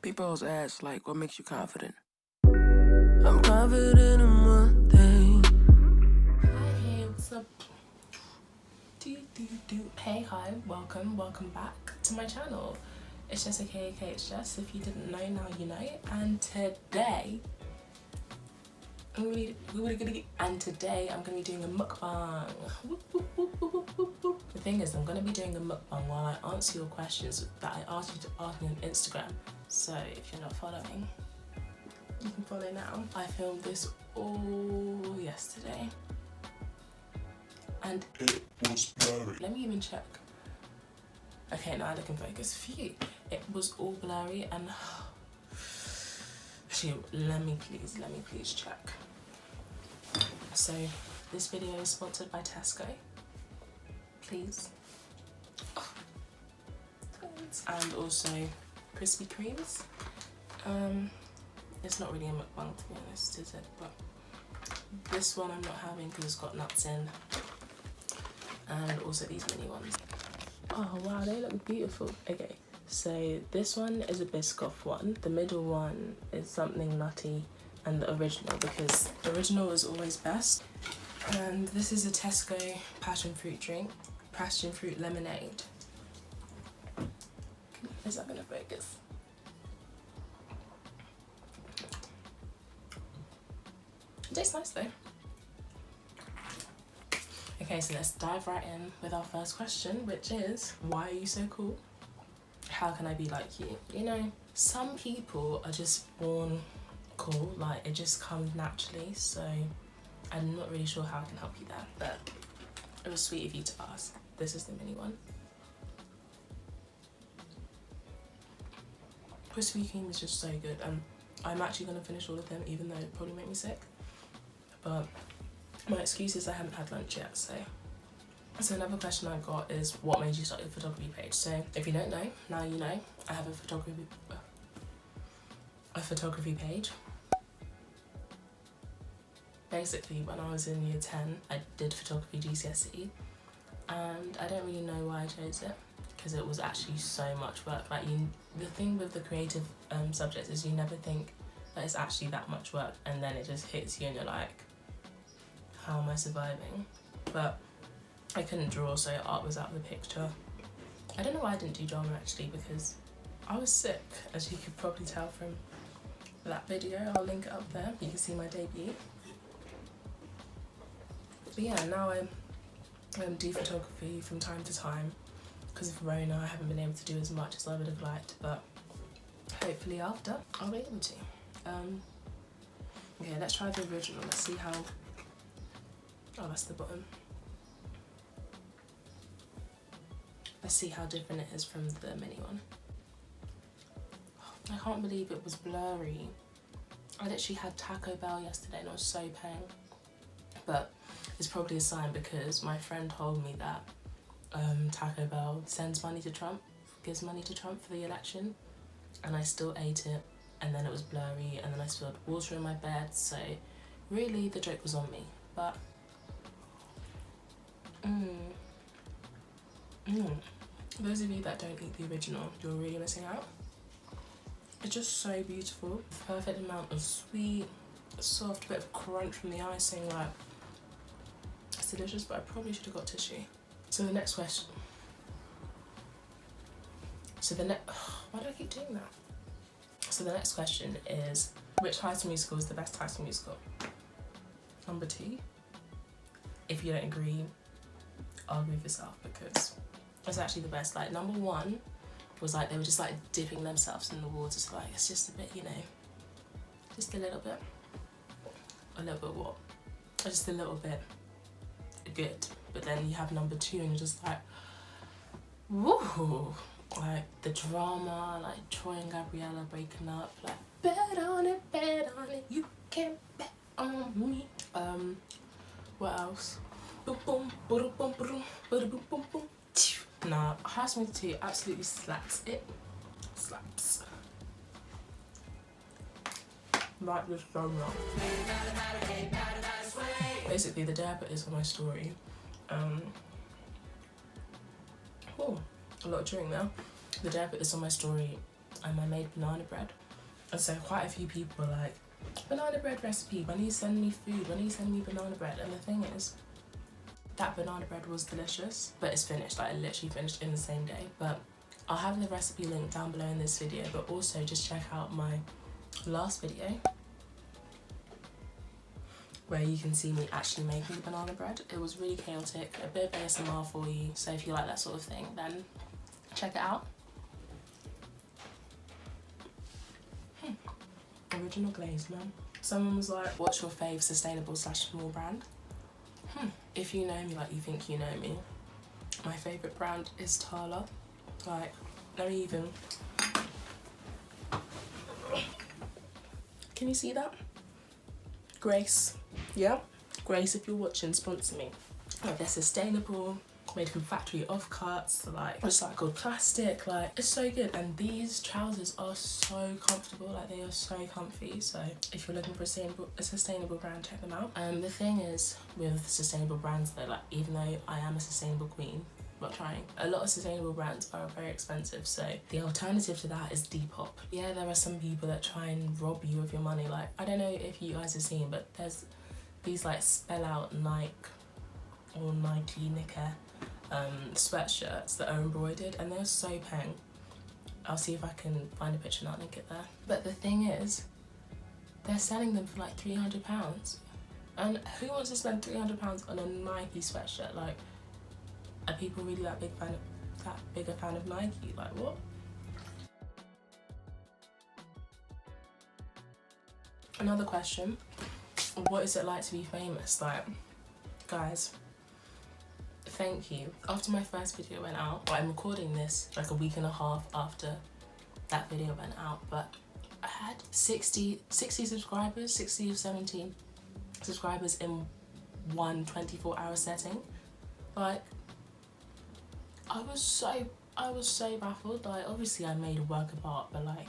People always ask, like, what makes you confident? I'm confident in one thing. Hey, what's up? Hey, hi, welcome back to my channel. It's Jess, aka it's Jess. If you didn't know, now you know. And today, I'm gonna be doing a mukbang. The thing is, I'm gonna be doing a mukbang while I answer your questions that I asked you to ask me on Instagram. So if you're not following, you can follow now. I filmed this all yesterday. And it was blurry. Let me even check. Okay, now I look in focus. Phew. It was all blurry and actually, let me please check. So this video is sponsored by Tesco. Please. Oh. And also Krispy Kremes. It's not really a mukbang to be honest, is it? But this one I'm not having because it's got nuts in. And also these mini ones. Oh wow, they look beautiful. Okay, so this one is a Biscoff one. The middle one is something nutty, and the original, because the original is always best. And this is a Tesco passion fruit drink, passion fruit lemonade. Is that gonna focus? It tastes nice though. Okay, so let's dive right in with our first question, which is, why are you so cool? How can I be like you? You know, some people are just born cool, like it just comes naturally, so I'm not really sure how I can help you there, but it was sweet of you to ask. This is the mini one. Krispy Kreme is just so good, and I'm actually gonna finish all of them, even though it probably make me sick, but my excuse is I haven't had lunch yet, so another question I got is, what made you start your photography page? So if you don't know, now you know. I have a photography page. Basically, when I was in year 10, I did photography GCSE, and I don't really know why I chose it, because it was actually so much work. Like, the thing with the creative subjects is you never think that it's actually that much work, and then it just hits you and you're like, how am I surviving? But I couldn't draw, so art was out of the picture. I don't know why I didn't do drama actually, because I was sick, as you could probably tell from that video. I'll link it up there. You can see my debut. But yeah, now I do photography from time to time. Because of Rona, I haven't been able to do as much as I would have liked, but hopefully after, I'll be able to. Okay, let's try the original. Let's see how... Oh, that's the bottom. Let's see how different it is from the mini one. I can't believe it was blurry. I literally had Taco Bell yesterday and I was so paying. But it's probably a sign, because my friend told me that Taco Bell sends money to Trump, gives money to Trump for the election, and I still ate it, and then it was blurry, and then I spilled water in my bed, so really the joke was on me. But those of you that don't eat the original, you're really missing out. It's just so beautiful. Perfect amount of sweet, soft, bit of crunch from the icing. Like, it's delicious, but I probably should have got tissue. So the next question. Why do I keep doing that? So the next question is, which High School Musical is the best High School Musical? Number 2. If you don't agree, argue with yourself, because it's actually the best. Like, number 1 was like, they were just like dipping themselves in the water, so like, it's just a bit, you know, just a little bit what? Just a little bit good. But then you have number 2 and you're just like, woo, like the drama, like Troy and Gabriella breaking up, like, bet on it, you can bet on me. What else? Boom, boom, boom, boom, boom, boom, boom, boom. Nah, High School Musical 2 absolutely slaps it. Slaps. Like this so wrong. Basically, the day I put this on my story, oh, a lot of chewing now. The day I put this on my story, and I made banana bread. And so quite a few people were like, banana bread recipe, when you send me food, when you send me banana bread. And the thing is, that banana bread was delicious, but it's finished, like literally finished in the same day. But I'll have the recipe link down below in this video, but also just check out my last video where you can see me actually making banana bread. It was really chaotic, a bit of ASMR for you, so if you like that sort of thing, then check it out. Original glaze, man. Someone was like, what's your fave sustainable / small brand? If you know me like you think you know me, my favourite brand is Tala. Like, let me even... Can you see that? Grace. Yeah? Grace, if you're watching, sponsor me. Like, they're sustainable, made from factory offcuts, like recycled plastic, like it's so good. And these trousers are so comfortable, like they are so comfy. So if you're looking for a sustainable brand, check them out. The thing is with sustainable brands though, like even though I am a sustainable queen, not trying, a lot of sustainable brands are very expensive, so the alternative to that is Depop. Yeah, there are some people that try and rob you of your money. Like, I don't know if you guys have seen, but there's these like spell out Nike or Nike knicker sweatshirts that are embroidered, and they're so peng. I'll see if I can find a picture and I'll link it there. But the thing is, they're selling them for like £300, and who wants to spend £300 on a Nike sweatshirt? Like, are people really that big a fan of Nike? Like, what? Another question, what is it like to be famous? Like, guys, thank you. After my first video went out, well, I'm recording this like a week and a half after that video went out, but I had 60 subscribers, 60 or 17 subscribers in one 24-hour setting. Like, I was so baffled. Like, obviously I made a work of art, but like,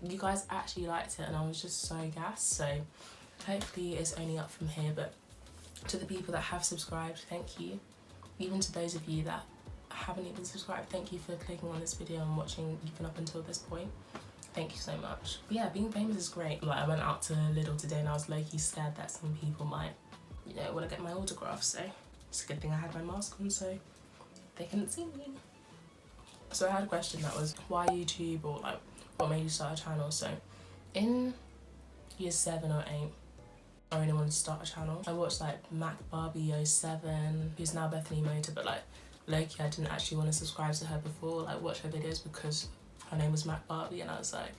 you guys actually liked it, and I was just so gassed. So hopefully it's only up from here. But to the people that have subscribed, thank you. Even to those of you that haven't even subscribed, thank you for clicking on this video and watching even up until this point. Thank you so much. But yeah, being famous is great. Like, I went out to Lidl today and I was low-key scared that some people might, you know, want to get my autograph. So it's a good thing I had my mask on so they couldn't see me. So I had a question that was, why YouTube, or like, what made you start a channel? So in year 7 or 8, I really wanted to start a channel. I watched like Mac Barbie 07, who's now Bethany Motor, but like low-key I didn't actually want to subscribe to her before, like watch her videos, because her name was Mac Barbie, and I was like,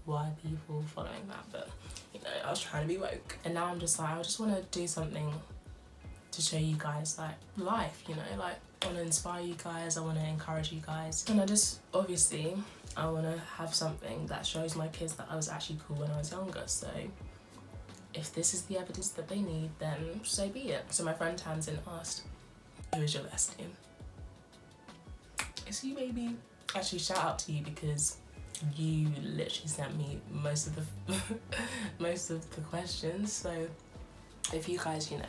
why are people following that? But you know, I was trying to be woke. And now I'm just like, I just want to do something to show you guys like life, you know, like I want to inspire you guys, I want to encourage you guys, and I just, obviously I want to have something that shows my kids that I was actually cool when I was younger. So if this is the evidence that they need, then so be it. So my friend Tamsin asked, who is your bestie? It's you, baby. Actually, shout out to you, because you literally sent me most of the most of the questions. So if you guys, you know,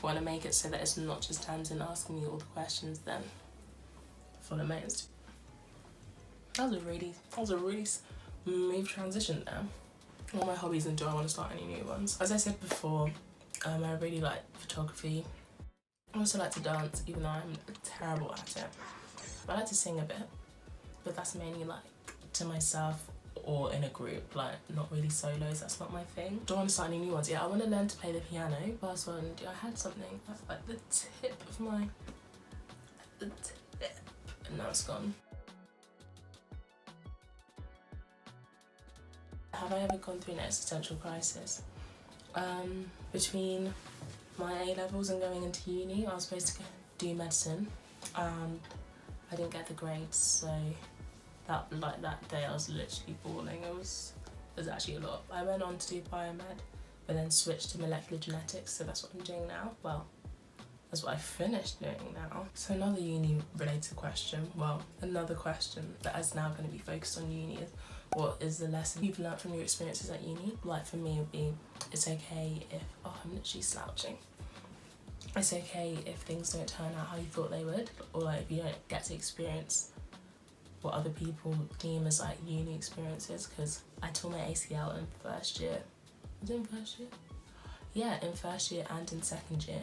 want to make it so that it's not just Tamsin asking me all the questions, then follow me. That was a really smooth transition there. All my hobbies, and do I want to start any new ones? As I said before, I really like photography. I also like to dance, even though I'm terrible at it. I like to sing a bit, but that's mainly like to myself or in a group, like not really solos, that's not my thing. Do I want to start any new ones? Yeah, I want to learn to play the piano. Last one, I had something that's like the tip of my, and now it's gone. Have I ever gone through an existential crisis? Between my A-levels and going into uni, I was supposed to do medicine, and I didn't get the grades, so that day I was literally bawling. It was actually a lot. I went on to do biomed, but then switched to molecular genetics, so that's what I'm doing now. Well, that's what I finished doing now. So another uni-related question, well, another question that is now going to be focused on uni is, what is the lesson you've learned from your experiences at uni? Like for me, it would be, it's okay if, oh, I'm literally slouching. It's okay if things don't turn out how you thought they would, or like if you don't get to experience what other people deem as like uni experiences, because I tore my ACL in first year. Was it in first year? Yeah, in first year and in second year.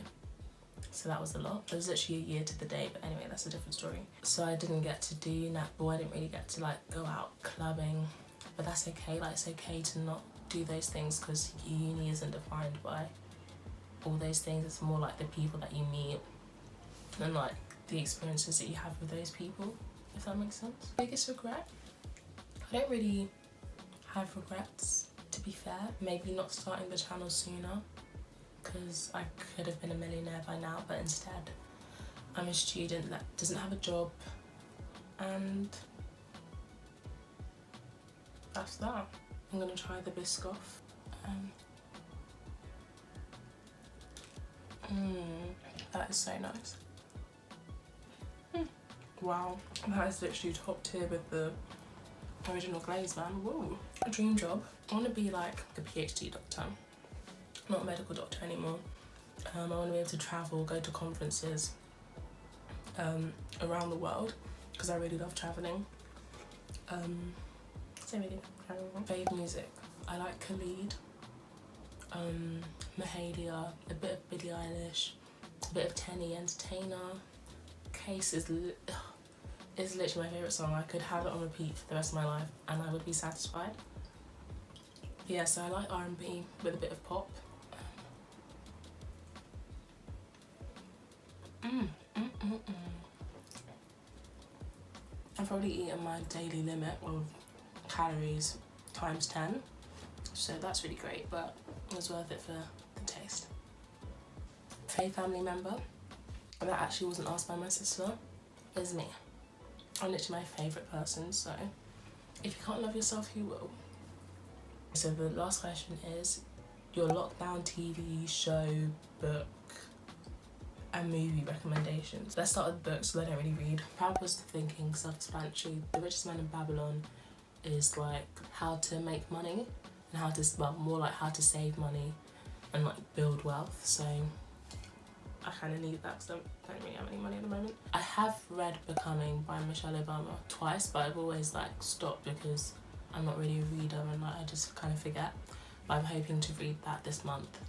So that was a lot. It was literally a year to the day, but anyway, that's a different story. So I didn't get to do netball, I didn't really get to like go out clubbing, but that's okay. Like, it's okay to not do those things, because uni isn't defined by all those things. It's more like the people that you meet and like the experiences that you have with those people, if that makes sense. Biggest regret? I don't really have regrets, to be fair. Maybe not starting the channel sooner, because I could have been a millionaire by now, but instead I'm a student that doesn't have a job, and that's that. I'm gonna try the Biscoff. That is so nice. Wow, that is literally top tier with the original glaze, man. Whoa. A dream job. I want to be like a PhD doctor, not a medical doctor anymore. I want to be able to travel, go to conferences around the world, because I really love traveling. Fave music. I like Khalid, Mahalia, a bit of Billie Eilish, a bit of Tenny Entertainer. Case is literally my favourite song. I could have it on repeat for the rest of my life and I would be satisfied. Yeah, so I like R&B with a bit of pop. I've probably eaten my daily limit of calories times 10, so that's really great, but it was worth it for the taste. Fave family member that actually wasn't asked by my sister is me. I'm literally my favourite person, so if you can't love yourself, who will? So the last question is your lockdown TV show, book and movie recommendations. Let's start with books, so I don't really read. Proud Positive Thinking, self-explanatory. The Richest Man in Babylon is like how to make money and how to, well, more like how to save money and like build wealth. So I kind of need that because I don't really have any money at the moment. I have read Becoming by Michelle Obama twice, but I've always like stopped because I'm not really a reader and like I just kind of forget. But I'm hoping to read that this month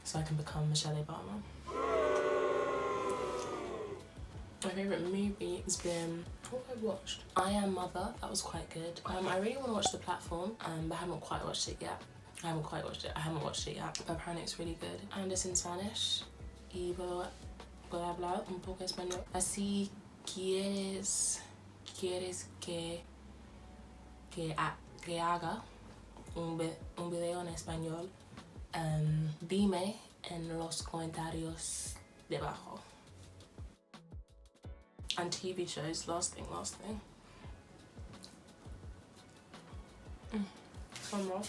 so I can become Michelle Obama. My favourite movie has been, what have I watched? I Am Mother, that was quite good. I really want to watch The Platform, but I haven't quite watched it yet. I haven't watched it yet, but apparently it's really good. And it's in Spanish. Y puedo hablar un poco español. Así quieres que haga un video en español, dime en los comentarios debajo. And TV shows, last thing.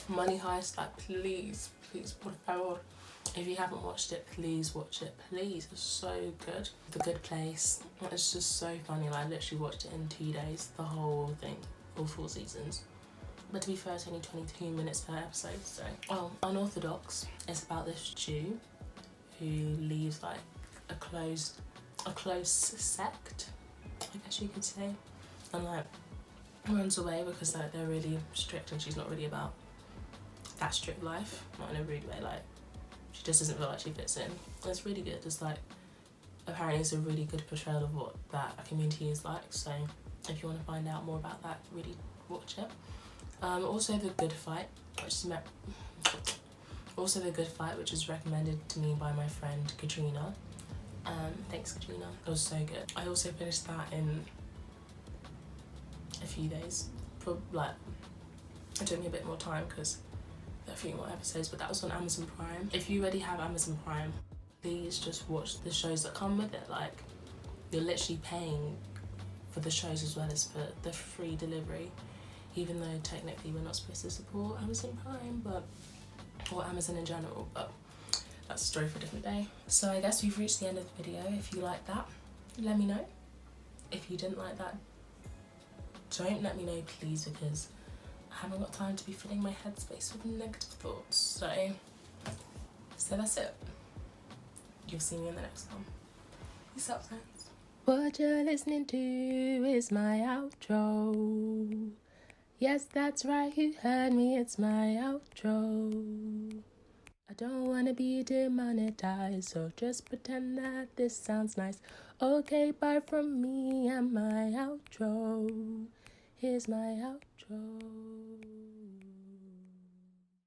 Money Heist, like please, por favor. If you haven't watched it, please watch it, please. It's so good. The Good Place, it's just so funny. Like, I literally watched it in 2 days, the whole thing, all 4 seasons. But to be fair, it's only 22 minutes per episode, so. Oh, Unorthodox is about this Jew who leaves like a close sect, I guess you could say, and like runs away because like they're really strict and she's not really about that strict life, not in a rude way, like she just doesn't feel like she fits in. And it's really good. It's like, apparently it's a really good portrayal of what that community is like, so if you want to find out more about that, really watch it. Also The Good Fight, which is recommended to me by my friend Katrina. Thanks Katrina, it was so good. I also finished that in a few days. Like, it took me a bit more time because there are a few more episodes, but that was on Amazon Prime. If you already have Amazon Prime, please just watch the shows that come with it. Like, you're literally paying for the shows as well as for the free delivery, even though technically we're not supposed to support Amazon Prime, but, or Amazon in general, but that's a story for a different day. So I guess we've reached the end of the video. If you like that, let me know. If you didn't like that, don't let me know please, because I haven't got time to be filling my headspace with negative thoughts. So that's it. You'll see me in the next one. Peace out, friends. What you're listening to is my outro. Yes, that's right, you heard me, it's my outro. I don't wanna be demonetized, so just pretend that this sounds nice. Okay, bye from me and my outro. Here's my outro.